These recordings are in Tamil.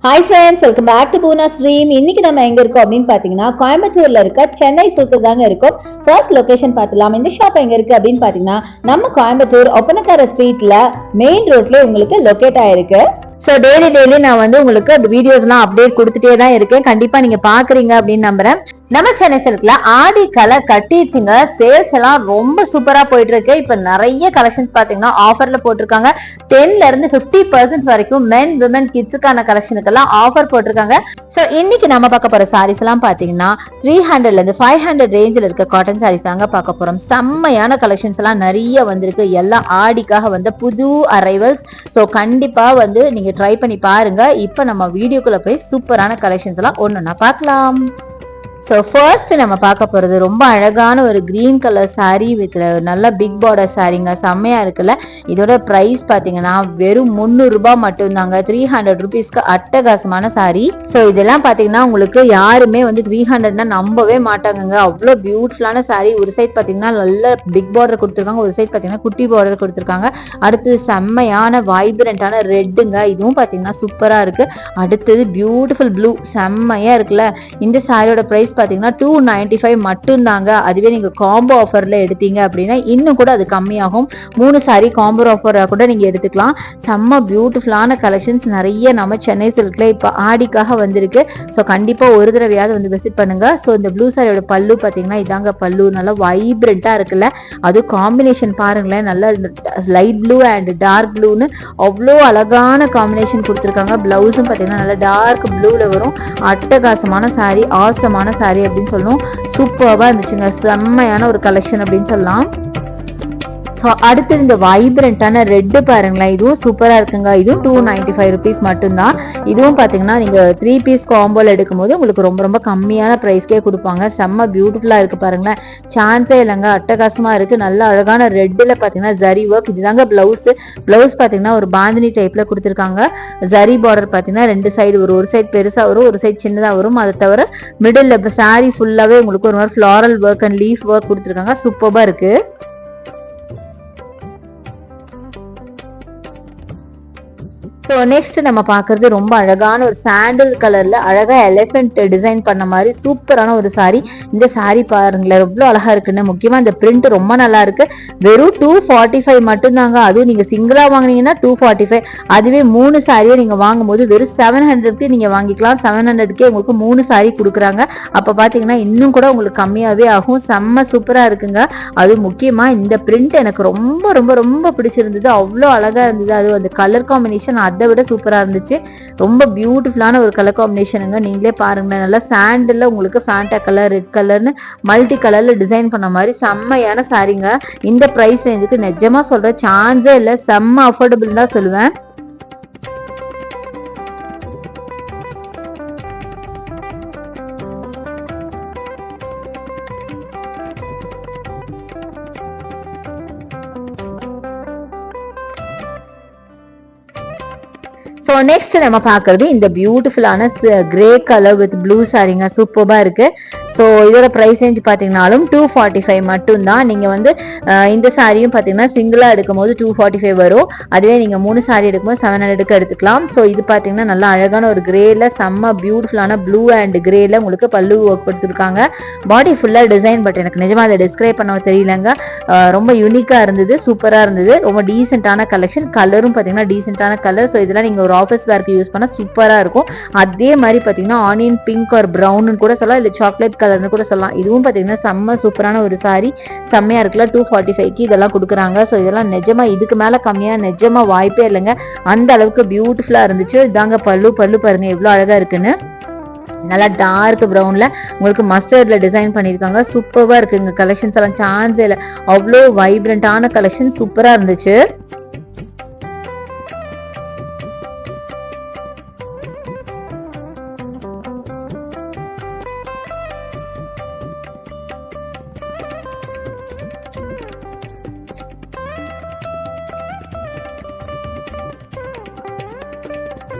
Hi friends, welcome back to Poona stream. இன்னைக்கு நம்ம எங்க இருக்கோம் அப்படின்னு பாத்தீங்கன்னா கோயம்புத்தூர்ல இருக்க சென்னை சில்க் தாங்க இருக்கும். ஃபர்ஸ்ட் லொகேஷன் பார்த்துலாம். இந்த ஷாப் எங்க இருக்கு அப்படின்னு பாத்தீங்கன்னா நம்ம கோயம்புத்தூர் ஒப்பனக்கார ஸ்ட்ரீட்ல மெயின் ரோட்ல உங்களுக்கு லொகேட் ஆயிருக்கு. ஸோ டெய்லி நான் வந்து உங்களுக்கு வீடியோஸ்லாம் அப்டேட் கொடுத்துட்டே தான் இருக்கேன். கண்டிப்பா நீங்க பாக்குறீங்க அப்படின்னு நம்புறேன். நம்ம சென்னை சில்க்ல ஆடி கலை கட்டிச்சுங்க. சேல்ஸ் எல்லாம் ரொம்ப சூப்பரா போயிட்டு இருக்கு. இப்ப நிறைய கலெக்ஷன்ஸ் பாத்தீங்கன்னா ஆஃபர்ல போட்டிருக்காங்க. 10ல இருந்து 50% வரைக்கும் மென் விமன் கிட்ஸுக்கான கலெக்ஷனுக்கெல்லாம் ஆஃபர் போட்டிருக்காங்க. ஸோ இன்னைக்கு நம்ம பார்க்க போற சாரீஸ் எல்லாம் பாத்தீங்கன்னா 300ல இருந்து 500 ரேஞ்சில் இருக்க காட்டன் சாரீஸ் தாங்க பார்க்க போறோம். செம்மையான கலெக்ஷன்ஸ் எல்லாம் நிறைய வந்திருக்கு. எல்லாம் ஆடிக்காக வந்த புது அரைவல்ஸ். ஸோ கண்டிப்பா வந்து நீங்க ட்ரை பண்ணி பாருங்க. இப்ப நம்ம வீடியோக்குள்ள போய் சூப்பரான கலெக்ஷன்ஸ் எல்லாம் ஒன்னொன்னா பார்க்கலாம். ஸோ ஃபர்ஸ்ட் நம்ம பார்க்க போறது ரொம்ப அழகான ஒரு கிரீன் கலர் சாரீ வித் நல்ல பிக் பார்டர் சாரீங்க. செம்மையா இருக்குல்ல. இதோட பிரைஸ் பாத்தீங்கன்னா வெறும் 300 ரூபாய் மட்டும்தாங்க. 300 ருபீஸ்க்கு அட்டகாசமான சாரீ. ஸோ இதெல்லாம் பாத்தீங்கன்னா உங்களுக்கு யாருமே வந்து 300னா நம்பவே மாட்டாங்க. அவ்வளோ பியூட்டிஃபுல்லான சாரீ. ஒரு சைட் பாத்தீங்கன்னா நல்ல பிக் பார்டர் கொடுத்துருக்காங்க, ஒரு சைட் பாத்தீங்கன்னா குட்டி பார்டர் கொடுத்துருக்காங்க. அடுத்து செம்மையான வைப்ரண்டான ரெட்டுங்க. இதுவும் பாத்தீங்கன்னா சூப்பரா இருக்கு. அடுத்தது பியூட்டிஃபுல் ப்ளூ, செம்மையா இருக்குல்ல. இந்த சாரியோட பிரைஸ் பாத்தீங்கன்னா 295 மட்டும் தாங்க. அதுவே நீங்க காம்போ ஆஃபர்ல எடுத்தீங்க அப்படின்னா இன்னும் கூட அது கம்மியாகும். 3 சாரி காம்போ ஆஃபரா கூட நீங்க எடுத்துக்கலாம். செம்ம பியூட்டிஃபுல்லான கலெக்ஷன்ஸ் நிறைய நம்ம சென்னை சில்க்ல இப்ப ஆடிக்காக வந்திருக்கு. ஸோ கண்டிப்பா ஒரு தடவையாவது வந்து விசிட் பண்ணுங்க. ஸோ இந்த ப்ளூ சாரியோட பல்லு பாத்தீங்கன்னா இதாங்க பல்லு. நல்லா வைப்ரண்டா இருக்குல்ல. அது காம்பினேஷன் பாருங்களேன். நல்ல லைட் ப்ளூ அண்ட் டார்க் ப்ளூன்னு அவ்வளோ அழகான காம்பினேஷன் கொடுத்துருக்காங்க. பிளவுஸும் பாத்தீங்கன்னா நல்லா டார்க் ப்ளூல வரும். அட்டகாசமான சாரி, ஆசமான சாரி அப்படின்னு சொல்லணும். சூப்பர்வா இருந்துச்சுங்க. செம்மையான ஒரு கலெக்ஷன் அப்படின்னு சொல்லலாம். அடுத்து இந்த வைப்ரண்டான ரெட் பாருங்களேன். இதுவும் சூப்பரா இருக்குங்க. இதுவும் 295 ருபீஸ் மட்டும்தான். இதுவும் பாத்தீங்கன்னா நீங்க 3 பீஸ் காம்போல எடுக்கும் போது உங்களுக்கு ரொம்ப ரொம்ப கம்மியான பிரைஸ்க்கே கொடுப்பாங்க. செம்ம பியூட்டிஃபுல்லா இருக்கு பாருங்களேன். சான்ஸே இல்லைங்க. அட்டகாசமா இருக்கு. நல்ல அழகான ரெட்ல பாத்தீங்கன்னா ஜரி ஒர்க். இதுதாங்க பிளவுஸ். பிளவுஸ் பாத்தீங்கன்னா ஒரு பாந்தினி டைப்ல கொடுத்துருக்காங்க. ஜரி பார்டர் பாத்தீங்கன்னா 2 சைடு ஒரு சைடு பெருசா வரும், ஒரு சைடு சின்னதா வரும். அதை தவிர மிடில் சாரி ஃபுல்லாவே உங்களுக்கு ஒரு மாதிரி floral work and leaf work கொடுத்துருக்காங்க. சூப்பரா இருக்கு. ஸோ நெக்ஸ்ட் நம்ம பார்க்கறது ரொம்ப அழகான ஒரு சாண்டில் கலர்ல அழகா எலிஃபென்ட் டிசைன் பண்ண மாதிரி சூப்பரான ஒரு சாரி. இந்த சாரி பாருங்களேன் எவ்வளவு அழகா இருக்குன்னு. முக்கியமா இந்த பிரிண்ட் ரொம்ப நல்லா இருக்கு. வெறும் 245 மட்டும்தாங்க. அதுவும் நீங்க சிங்கிளா வாங்கினீங்கன்னா 245. அதுவே 3 சாரியை நீங்க வாங்கும் போது வெறும் 700க்கு நீங்க வாங்கிக்கலாம். 700க்கே உங்களுக்கு 3 சாரி கொடுக்குறாங்க. அப்ப பாத்தீங்கன்னா இன்னும் கூட உங்களுக்கு கம்மியாவே ஆகும். செம்ம சூப்பரா இருக்குங்க. அது முக்கியமா இந்த பிரிண்ட் எனக்கு ரொம்ப ரொம்ப ரொம்ப பிடிச்சிருந்தது. அவ்வளோ அழகா இருந்தது. அது அந்த கலர் காம்பினேஷன் அதை விட சூப்பரா இருந்துச்சு. ரொம்ப பியூட்டிஃபுல்லான ஒரு கலர் காம்பினேஷனுங்க. நீங்களே பாருங்களேன். நல்லா சாண்டில் உங்களுக்கு ஃபேண்டா கலர், ரெட் கலர்னு மல்டி கலர்ல டிசைன் பண்ண மாதிரி செம்மையான சாரீங்க. இந்த பிரைஸ் ரேஞ்சுக்கு நிஜமா சொல்ற சான்ஸே இல்லை. செம்ம அஃபோர்டபுள் தான் சொல்லுவேன். ஸோ நெக்ஸ்ட் நம்ம பார்க்கறது இந்த பியூட்டிஃபுல்லான கிரே கலர் வித் ப்ளூ சாரீங்க. சூப்பரா இருக்கு. ஸோ இதோட ப்ரைஸ் ரேஞ்ச் பார்த்தீங்கன்னாலும் 245 மட்டும்தான். நீங்கள் வந்து இந்த சாரியும் பார்த்தீங்கன்னா சிங்கிளாக எடுக்கும் போது 245 வரும். அதுவே நீங்கள் 3 சாரி எடுக்கும்போது 700க்கு எடுத்துக்கலாம். ஸோ இது பார்த்தீங்கன்னா நல்லா அழகான ஒரு கிரேல செம்ம பியூட்டிஃபுல்லான ப்ளூ அண்ட் கிரேல உங்களுக்கு பல்லு ஒர்க் கொடுத்துருக்காங்க. பாடி ஃபுல்லாக டிசைன். பட் எனக்கு நிஜமாக அதை டிஸ்கிரைப் பண்ண தெரியலங்க. ரொம்ப யூனிக்காக இருந்தது, சூப்பராக இருந்தது. ரொம்ப டீசென்டான கலெக்ஷன். கலரும் பார்த்தீங்கன்னா டீசென்டான கலர். ஸோ இதெல்லாம் நீங்கள் ஒரு ஆஃபீஸ் வேர்க்கு யூஸ் பண்ணால் சூப்பராக இருக்கும். அதே மாதிரி பார்த்தீங்கன்னா ஆனியன் பிங்க் ஒரு ப்ரௌன்னு கூட சொல்லலாம், இல்லை சாக்லேட் கலர்னு கூட சொல்லலாம். இதுவும் பாத்தீங்கன்னா செம்ம சூப்பரான ஒரு சாரி. செம்மையா இருக்குல்ல. 245க்கு இதெல்லாம் கொடுக்குறாங்க. ஸோ இதெல்லாம் நிஜமா இதுக்கு மேல கம்மியா நிஜமா வாய்ப்பே இல்லைங்க. அந்த அளவுக்கு பியூட்டிஃபுல்லா இருந்துச்சு. இதாங்க பல்லு. பல்லு பாருங்க எவ்வளவு அழகா இருக்குன்னு. நல்லா டார்க் ப்ரௌன்ல உங்களுக்கு மஸ்டர்ட்ல டிசைன் பண்ணிருக்காங்க. சூப்பரா இருக்குங்க. கலெக்ஷன்ஸ் எல்லாம் சான்ஸே இல்லை. அவ்வளோ வைப்ரண்டான கலெக்ஷன் சூப்பரா இருந்துச்சு.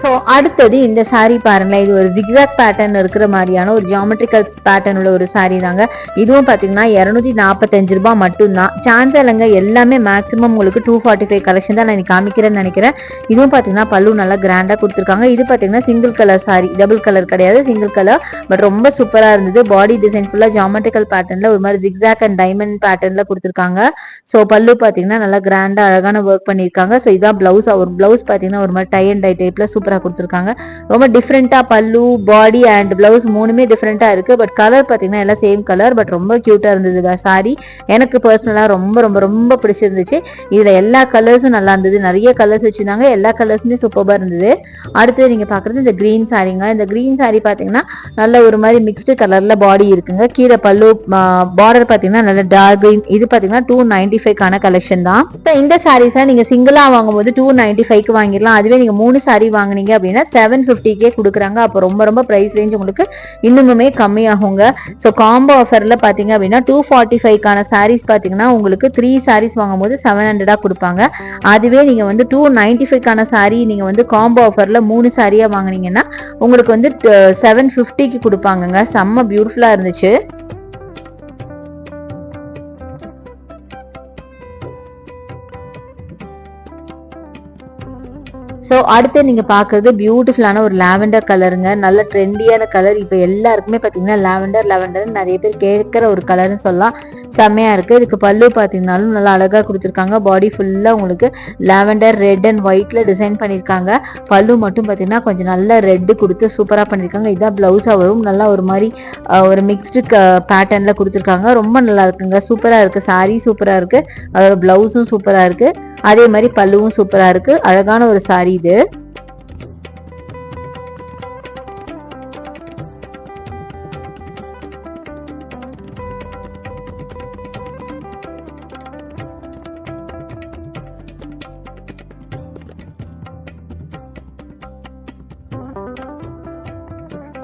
ஸோ அடுத்தது இந்த சாரீ பாருங்களேன், இது ஒரு ஜிக்ஸாக் பேட்டர்ன் இருக்கிற மாதிரியான ஒரு ஜியாமெட்ரிக்கல் பேட்டர்ன் உள்ள ஒரு சாரீ தாங்க. இதுவும் பாத்தீங்கன்னா 245 ரூபாய் மட்டும்தான். சான்ஸ் இல்லைங்க, எல்லாமே மேக்ஸிமம் உங்களுக்கு 245 கலெக்ஷன் தான் நான் காமிக்கிறேன்னு நினைக்கிறேன். இதுவும் பாத்தீங்கன்னா பல்லு நல்லா கிராண்டா கொடுத்துருக்காங்க. இது பாத்தீங்கன்னா single colour sorry, double colour கிடையாது, சிங்கிள் கலர். பட் ரொம்ப சூப்பரா இருந்தது. பாடி டிசைன் ஃபுல்லா ஜியாமெட்ரிக்கல் பேட்டர்ன்ல ஒரு மாதிரி ஜிக்ஸாக் அண்ட் டைமண்ட் பேட்டர்ன்ல கொடுத்துருக்காங்க. ஸோ பல்லு பாத்தீங்கன்னா நல்லா கிராண்டா அழகான ஒர்க் பண்ணிருக்காங்க. ஸோ இதான் பிளவுஸ். ஒரு பிளவுஸ் பாத்தீங்கன்னா ஒரு மாதிரி டை அண்ட் டை டைப்ல சூப்பரா கொடுத்துருக்காங்க. ரொம்ப டிஃப்ரெண்டா பல்லு, பாடி அண்ட் பிளவுஸ் மூணுமே டிஃப்ரெண்டா இருக்கு. பட் கலர் பாத்தீங்கன்னா எல்லாம் சேம் கலர். பட் ரொம்ப கியூட்டா இருந்தது சாரி. எனக்கு பர்சனலா ரொம்ப ரொம்ப ரொம்ப பிடிச்சிருந்துச்சு. இதுல எல்லா கலர்ஸும் நல்லா இருந்தது. நிறைய கலர்ஸ் வச்சிருந்தாங்க, எல்லா கலர்ஸுமே சூப்பரா இருந்தது. அடுத்து நீங்க பாக்குறது இந்த கிரீன் சாரிங்க. இந்த கிரீன் சாரி பாத்தீங்கன்னா நல்ல ஒரு மாதிரி மிக்ஸ்டு கலர்ல பாடி இருக்குங்க. கீழே பல்லு பார்டர் பாத்தீங்கன்னா நல்ல டார்க் கிரீன். இது பாத்தீங்கன்னா 295 கலெக்ஷன் தான். இந்த சாரீஸா நீங்க சிங்கிளா வாங்கும் போது 295 வாங்கிடலாம். அதுவே நீங்க 3 சாரி வாங்கினீங்க அப்படின்னா 750 கொடுக்குறாங்க. அப்போ ரொம்ப ரொம்ப பிரைஸ் ரேஞ்ச் உங்களுக்கு இன்னுமே கம்மியாகுங்க. ஸோ காம்போ ஆஃபர்ல பாத்தீங்க அப்படின்னா 245 சாரீஸ் பாத்தீங்கன்னா உங்களுக்கு 3 சாரீஸ் வாங்கும் போது 700 கொடுப்பாங்க. அதுவே நீங்க வந்து 295 சாரி நீங்க வந்து காம்போ ஆஃபர்ல 3 சாரியா வாங்கினீங்கன்னா உங்களுக்கு வந்து 750 கொடுப்பாங்க. செம்ம பியூட்டிஃபுல்லா இருந்துச்சு. ஸோ அடுத்து நீங்க பாக்குறது பியூட்டிஃபுல்லான ஒரு லாவெண்டர் கலருங்க. நல்ல ட்ரெண்டியான கலர். இப்போ எல்லாருக்குமே பாத்தீங்கன்னா லாவெண்டர் நிறைய பேர் கேட்கிற ஒரு கலர்னு சொல்லலாம். செம்மையா இருக்கு. இதுக்கு பல்லு பாத்தீங்கன்னாலும் நல்லா அழகா கொடுத்துருக்காங்க. பாடி ஃபுல்லா உங்களுக்கு லாவெண்டர், ரெட் அண்ட் ஒயிட்ல டிசைன் பண்ணிருக்காங்க. பல்லு மட்டும் பாத்தீங்கன்னா கொஞ்சம் நல்ல ரெட் கொடுத்து சூப்பரா பண்ணிருக்காங்க. இதான் பிளவுஸா வரும். நல்லா ஒரு மாதிரி ஒரு மிக்ஸ்டு பேட்டர்ன்ல கொடுத்துருக்காங்க. ரொம்ப நல்லா இருக்குங்க. சூப்பரா இருக்கு. சாரி சூப்பரா இருக்கு. அதோட பிளவுஸும் சூப்பரா இருக்கு. அதே மாதிரி பல்லுவும் சூப்பரா இருக்கு. அழகான ஒரு சாரி இது.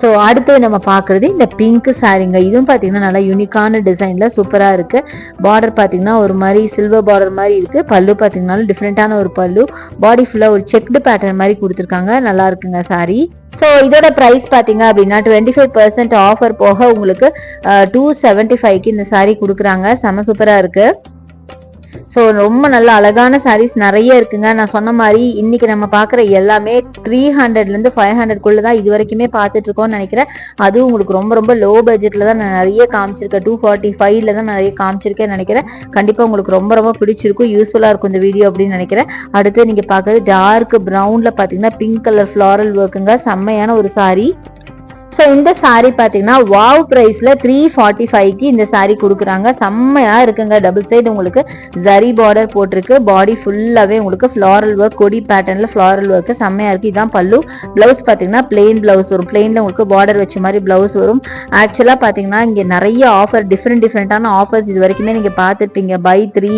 ஸோ அடுத்து நம்ம பார்க்குறது இந்த பிங்க் சாரிங்க. இதுவும் பார்த்தீங்கன்னா நல்லா யூனிக்கான டிசைனில் சூப்பராக இருக்குது. பார்டர் பார்த்தீங்கன்னா ஒரு மாதிரி சில்வர் பார்டர் மாதிரி இருக்குது. பல்லு பார்த்தீங்கன்னாலும் டிஃப்ரெண்ட்டான ஒரு பல்லு. பாடி ஃபுல்லாக ஒரு செக்டு பேட்டர்ன் மாதிரி கொடுத்துருக்காங்க. நல்லா இருக்குங்க சாரி. ஸோ இதோட ப்ரைஸ் பார்த்தீங்க அப்படின்னா 25% ஆஃபர் போக உங்களுக்கு 275 இந்த சாரி கொடுக்குறாங்க. செம சூப்பராக இருக்குது. ஸோ ரொம்ப நல்ல அழகான சாரீஸ் நிறைய இருக்குங்க. நான் சொன்ன மாதிரி இன்னைக்கு நம்ம பார்க்குற எல்லாமே 300லேருந்து 500 தான் இது வரைக்குமே பார்த்துட்டு இருக்கோம்னு நினைக்கிறேன். அதுவும் உங்களுக்கு ரொம்ப ரொம்ப லோ பட்ஜெட்ல தான் நான் நிறைய காமிச்சிருக்கேன். 245ல தான் நிறைய காமிச்சிருக்கேன்னு நினைக்கிறேன். கண்டிப்பாக உங்களுக்கு ரொம்ப ரொம்ப பிடிச்சிருக்கும், யூஸ்ஃபுல்லாக இருக்கும் இந்த வீடியோ அப்படின்னு நினைக்கிறேன். அடுத்து நீங்கள் பார்க்குறது டார்க் ப்ரௌன்ல பார்த்தீங்கன்னா பிங்க் கலர் ஃப்ளாரல் ஒர்க்குங்க. செம்மையான ஒரு சாரி. ஸோ இந்த சாரி பார்த்தீங்கன்னா வாவ் ப்ரைஸில் 345 இந்த சாரி கொடுக்குறாங்க. செம்மையாக இருக்குங்க. டபுள் சைடு உங்களுக்கு ஜரி பார்டர் போட்டிருக்கு. பாடி ஃபுல்லாகவே உங்களுக்கு ஃப்ளாரல் ஒர்க், கொடி பேட்டர்னில் ஃப்ளாரல் ஒர்க்கு செம்மையாக இருக்குது. இதான் பல்லு. ப்ளவுஸ் பார்த்தீங்கன்னா பிளெயின் ப்ளவுஸ் வரும். பிளெயினில் உங்களுக்கு பார்டர் வச்ச மாதிரி ப்ளவுஸ் வரும். ஆக்சுவலாக பார்த்தீங்கன்னா இங்கே நிறைய ஆஃபர், டிஃப்ரெண்டான ஆஃபர்ஸ் இது வரைக்குமே நீங்கள் பார்த்துருப்பீங்க. பை 3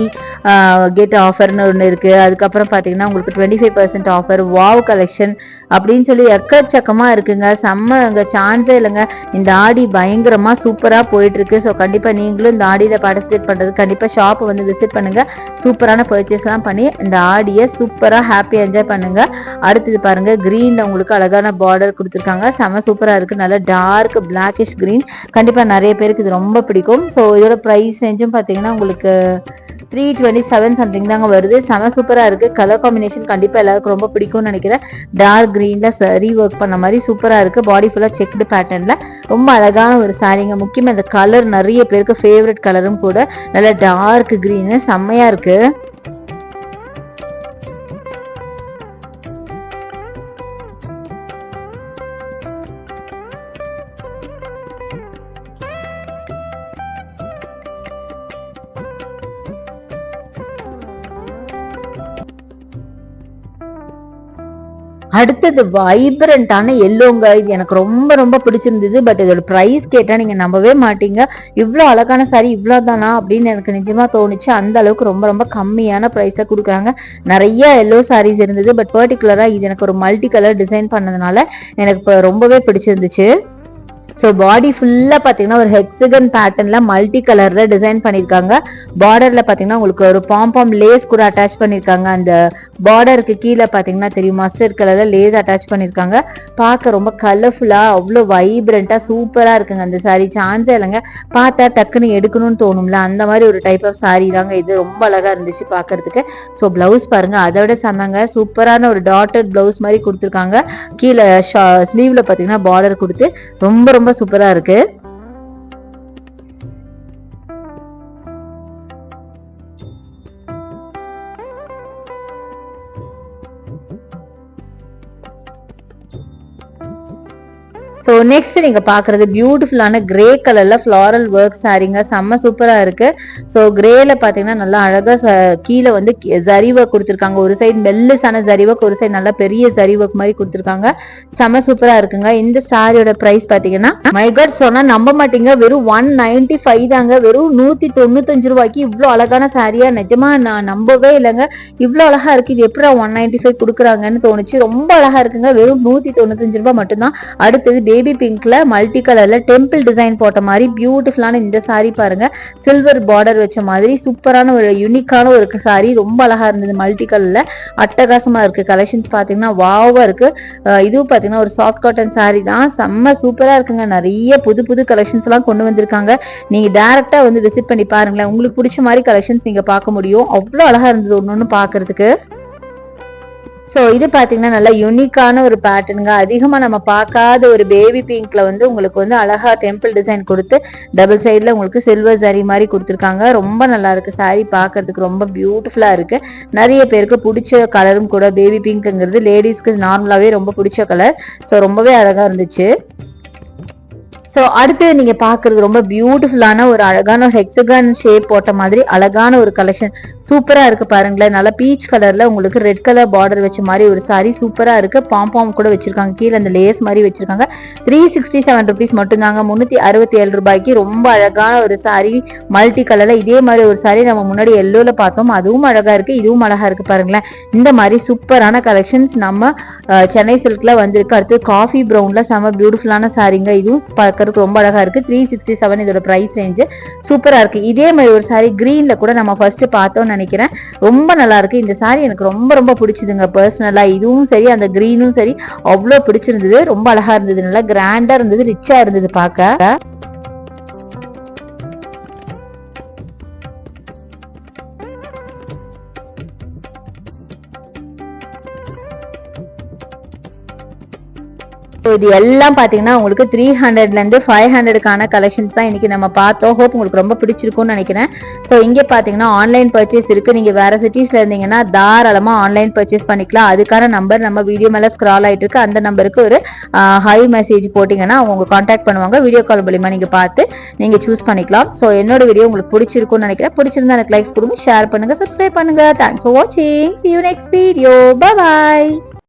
கெட் ஆஃபர்னு ஒன்று இருக்குது. அதுக்கப்புறம் பார்த்தீங்கன்னா உங்களுக்கு 25% ஆஃபர், வாவ் கலெக்ஷன் அப்படின்னு சொல்லி எக்கச்சக்கமாக இருக்குங்க. செம்ம சான்ஸே இல்லைங்க. இந்த ஆடி பயங்கரமா சூப்பரா போயிட்டு இருக்கு. ஸோ கண்டிப்பா நீங்களும் இந்த ஆடியில பார்ட்டிசிபேட் பண்றது, கண்டிப்பா ஷாப்பை வந்து விசிட் பண்ணுங்க. சூப்பரான பர்ச்சேஸ் எல்லாம் பண்ணி இந்த ஆடியை சூப்பரா ஹாப்பியா என்ஜாய் பண்ணுங்க. அடுத்தது பாருங்க, கிரீன்ல உங்களுக்கு அழகான பார்டர் கொடுத்துருக்காங்க. செம சூப்பரா இருக்கு. நல்ல டார்க் பிளாக்கிஷ் கிரீன். கண்டிப்பா நிறைய பேருக்கு இது ரொம்ப பிடிக்கும். ஸோ இதோட ப்ரைஸ் ரேஞ்சும் பார்த்தீங்கன்னா உங்களுக்கு 327 சம்திங் தாங்க வருது. செம சூப்பரா இருக்கு. கலர் காம்பினேஷன் கண்டிப்பா எல்லாருக்கும் ரொம்ப பிடிக்கும்னு நினைக்கிறேன். டார்க் கிரீன்ல சரி ஒர்க் பண்ண மாதிரி சூப்பரா இருக்கு. பாடி ஃபுல்லா செக்டு பேட்டர்ன்ல ரொம்ப அழகான ஒரு சாரிங்க. முக்கியமா இந்த கலர் நிறைய பேருக்கு ஃபேவரட் கலரும் கூட. நல்ல டார்க் கிரீன் செம்மையா இருக்கு. அடுத்தது வைப்ரண்டான எல்லோங்க. இது எனக்கு ரொம்ப ரொம்ப பிடிச்சிருந்தது. பட் இதோட பிரைஸ் கேட்டா நீங்க நம்பவே மாட்டீங்க. இவ்வளோ அழகான சாரி இவ்வளோ தானா அப்படின்னு எனக்கு நிஜமா தோணுச்சு. அந்த அளவுக்கு ரொம்ப ரொம்ப கம்மியான பிரைஸை கொடுக்குறாங்க. நிறைய எல்லோ சாரீஸ் இருந்தது. பட் பர்டிகுலரா இது எனக்கு ஒரு மல்டி கலர் டிசைன் பண்ணதுனால எனக்கு இப்போ ரொம்பவே பிடிச்சிருந்துச்சு. ஸோ பாடி ஃபுல்லா பாத்தீங்கன்னா ஒரு ஹெக்ஸகன் பேட்டர்ன்ல மல்டி கலர்ல டிசைன் பண்ணிருக்காங்க. பார்டர்ல பாத்தீங்கன்னா உங்களுக்கு ஒரு பாம் லேஸ் கூட அட்டாச் பண்ணிருக்காங்க. அந்த பார்டருக்கு கீழே பாத்தீங்கன்னா தெரியும் மஸ்டர்ட் கலர்ல லேஸ் அட்டாச் பண்ணிருக்காங்க. பார்க்க ரொம்ப கலர்ஃபுல்லா அவ்வளோ வைப்ரண்டா சூப்பரா இருக்குங்க அந்த சாரி. சான்ஸே இல்லைங்க, பார்த்தா டக்குன்னு எடுக்கணும்னு தோணும்ல, அந்த மாதிரி ஒரு டைப் ஆஃப் சாரி தாங்க இது. ரொம்ப அழகா இருந்துச்சு பாக்குறதுக்கு. ஸோ பிளவுஸ் பாருங்க, அதை விட சொன்னாங்க சூப்பரான ஒரு டாட்டட் பிளவுஸ் மாதிரி கொடுத்துருக்காங்க. கீழே ஸ்லீவ்ல பாத்தீங்கன்னா பார்டர் கொடுத்து ரொம்ப ரொம்ப சூப்பரா இருக்கு. ஸோ நெக்ஸ்ட் நீங்க பாக்குறது பியூட்டிஃபுல்லான கிரே கலர்ல ஃபிளாரல் ஒர்க் சாரீங்க. செம்ம சூப்பரா இருக்கு. ஸோ கிரேல பாத்தீங்கன்னா நல்லா அழகா கீழே வந்து ஜரி ஒர்க் கொடுத்துருக்காங்க. ஒரு சைடு மெல்லிசான ஜரி ஒர்க், ஒரு சைடு நல்லா பெரிய ஜரி ஒர்க் மாதிரி கொடுத்துருக்காங்க. செம்ம சூப்பரா இருக்குங்க. இந்த சாரியோட பிரைஸ் பாத்தீங்கன்னா மைகாட் சொன்னா நம்ப மாட்டீங்க, வெறும் 195 தாங்க. வெறும் 195 ரூபாய்க்கு இவ்வளவு அழகான சாரியா நிஜமா நான் நம்பவே இல்லைங்க. இவ்வளவு அழகா இருக்கு, இது எப்படி 195 கொடுக்குறாங்கன்னு தோணுச்சு. ரொம்ப அழகா இருக்குங்க. வெறும் 195 ரூபாய் மட்டும்தான். அடுத்தது பேபி பிங்க்ல மல்டி கலர்ல டெம்பிள் டிசைன் போட்ட மாதிரி பியூட்டிஃபுல்லான இந்த சாரி பாருங்க. சில்வர் பார்டர் வச்ச மாதிரி சூப்பரான ஒரு யூனிக்கான ஒரு சாரி. ரொம்ப அழகா இருந்தது. மல்டி கலர்ல அட்டகாசமா இருக்கு. கலெக்ஷன்ஸ் பாத்தீங்கன்னா வாவா இருக்கு. இதுவும் பாத்தீங்கன்னா ஒரு சாஃப்ட் காட்டன் சாரி தான். செம்ம சூப்பரா இருக்குங்க. நிறைய புது புது கலெக்ஷன்ஸ் எல்லாம் கொண்டு வந்திருக்காங்க. நீங்க டைரக்டா வந்து விசிட் பண்ணி பாருங்களேன், உங்களுக்கு பிடிச்ச மாதிரி கலெக்ஷன்ஸ் நீங்க பார்க்க முடியும். அவ்வளவு அழகா இருந்தது ஒன்னொன்னு பாக்குறதுக்கு. ஸோ இது பாத்தீங்கன்னா நல்லா யூனிக்கான ஒரு பேட்டர்னுங்க. அதிகமா நம்ம பார்க்காத ஒரு பேபி பிங்க்ல வந்து உங்களுக்கு வந்து அழகா டெம்பிள் டிசைன் கொடுத்து டபுள் சைட்ல உங்களுக்கு சில்வர் சாரி மாதிரி கொடுத்துருக்காங்க. ரொம்ப நல்லா இருக்கு சாரி, பார்க்கிறதுக்கு ரொம்ப பியூட்டிஃபுல்லா இருக்கு. நிறைய பேருக்கு பிடிச்ச கலரும் கூட. பேபி பிங்க்ங்கிறது லேடிஸ்க்கு நார்மலாவே ரொம்ப பிடிச்ச கலர். ஸோ ரொம்பவே அழகா இருந்துச்சு. ஸோ அடுத்து நீங்க பாக்குறது ரொம்ப பியூட்டிஃபுல்லான ஒரு அழகான ஹெக்ஸகன் ஷேப் போட்ட மாதிரி அழகான ஒரு கலெக்ஷன். சூப்பரா இருக்கு பாருங்களேன். நல்லா பீச் கலர்ல உங்களுக்கு ரெட் கலர் பார்டர் வச்ச மாதிரி ஒரு சாரி சூப்பரா இருக்கு. பாம் கூட வச்சிருக்காங்க. கீழே அந்த லேஸ் மாதிரி வச்சிருக்காங்க. 367 ருபீஸ் மட்டும்தாங்க. 367 ரூபாய்க்கு ரொம்ப அழகான ஒரு சாரி. மல்டி கலர்ல இதே மாதிரி ஒரு சாரி நம்ம முன்னாடி எல்லோல பார்த்தோம், அதுவும் அழகா இருக்கு. இதுவும் அழகா இருக்கு பாருங்களேன். இந்த மாதிரி சூப்பரான கலெக்ஷன்ஸ் நம்ம சென்னை சில்க்ல வந்திருக்கு. அடுத்து காஃபி ப்ரௌன்ல செம பியூட்டிஃபுல்லான சாரிங்க. இதுவும் பார்க்கறதுக்கு ரொம்ப அழகா இருக்கு. 367 இதோட பிரைஸ் ரேஞ்சு. சூப்பரா இருக்கு. இதே மாதிரி ஒரு சாரி கிரீன்ல கூட நம்ம ஃபர்ஸ்ட் பார்த்தோம்னு நினைக்கிறேன். ரொம்ப நல்லா இருக்கு. இந்த சாரி எனக்கு ரொம்ப ரொம்ப பிடிச்சதுங்க பர்சனலா. இதுவும் சரி அந்த கிரீனும் சரி அவ்வளவு பிடிச்சிருந்தது. ரொம்ப அழகா இருந்தது. நல்லா கிராண்டா இருந்தது, ரிச்சா இருந்தது பார்க்க. இது எல்லாம் பாத்தீங்கன்னா உங்களுக்கு 300ல இருந்து 500க்கான கலெக்ஷன்ஸ் தான் இன்னைக்கு நம்ம பார்த்தோம். ஹோப் உங்களுக்கு ரொம்ப பிடிச்சிருக்கும்னு நினைக்கிறேன். ஸோ இங்கே பாத்தீங்கன்னா ஆன்லைன் பர்ச்சேஸ் இருக்கு. நீங்க வேற சிட்டிஸ்ல இருந்தீங்கன்னா தாராளமா ஆன்லைன் பர்ச்சேஸ் பண்ணிக்கலாம். அதுக்கான நம்பர் நம்ம வீடியோ மேல ஸ்க்ரால் ஆயிட்டு இருக்கு. அந்த நம்பருக்கு ஒரு ஹை மெசேஜ் போட்டீங்கன்னா அவங்க கான்டாக்ட் பண்ணுவாங்க. வீடியோ கால் மூலியமா நீங்க பார்த்து நீங்க சூஸ் பண்ணிக்கலாம். ஸோ என்னோட வீடியோ உங்களுக்கு பிடிச்சிருக்கும்னு நினைக்கிறேன். பிடிச்சிருந்தா எனக்கு லைக்ஸ் கொடுங்க, ஷேர் பண்ணுங்க, சப்ஸ்கிரைப் பண்ணுங்க. தேங்க்ஸ் ஃபார் வாட்சிங். See you next video. Bye bye.